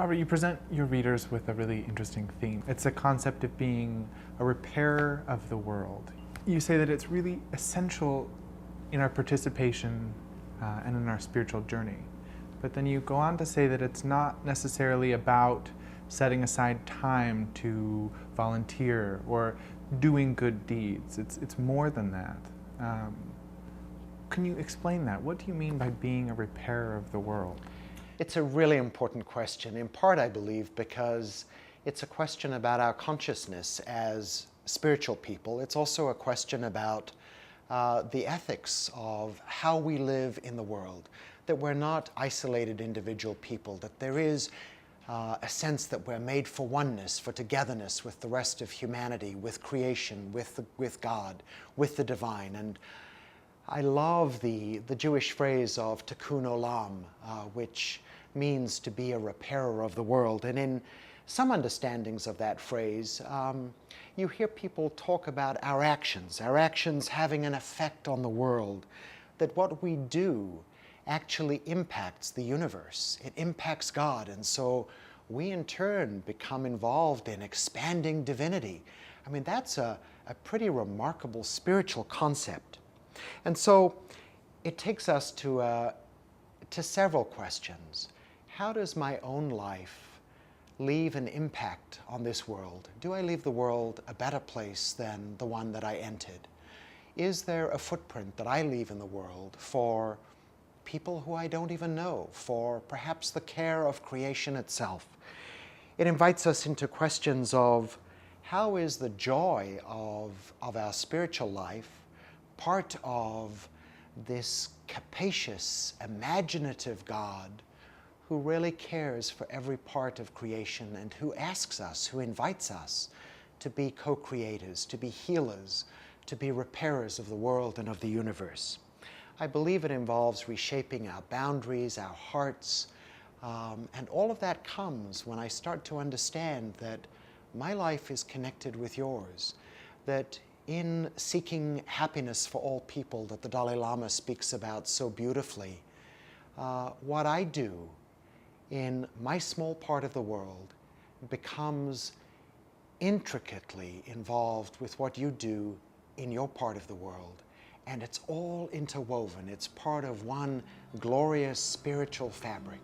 Robert, you present your readers with a really interesting theme. It's a concept of being a repairer of the world. You say that it's really essential in our participation and in our spiritual journey. But then you go on to say that it's not necessarily about setting aside time to volunteer or doing good deeds. It's more than that. Can you explain that? What do you mean by being a repairer of the world? It's a really important question, in part, I believe, because it's a question about our consciousness as spiritual people. It's also a question about the ethics of how we live in the world, that we're not isolated individual people, that there is a sense that we're made for oneness, for togetherness with the rest of humanity, with creation, with God, with the divine. And I love the Jewish phrase of tikkun olam, which means to be a repairer of the world. And in some understandings of that phrase, you hear people talk about our actions having an effect on the world, that what we do actually impacts the universe. It impacts God, and so we in turn become involved in expanding divinity. I mean, that's a pretty remarkable spiritual concept. And so it takes us to several questions. How does my own life leave an impact on this world? Do I leave the world a better place than the one that I entered? Is there a footprint that I leave in the world for people who I don't even know, for perhaps the care of creation itself? It invites us into questions of how is the joy of our spiritual life part of this capacious, imaginative God who really cares for every part of creation and who asks us, who invites us to be co-creators, to be healers, to be repairers of the world and of the universe. I believe it involves reshaping our boundaries, our hearts, and all of that comes when I start to understand that my life is connected with yours, that in seeking happiness for all people that the Dalai Lama speaks about so beautifully, what I do in my small part of the world becomes intricately involved with what you do in your part of the world. And it's all interwoven. It's part of one glorious spiritual fabric.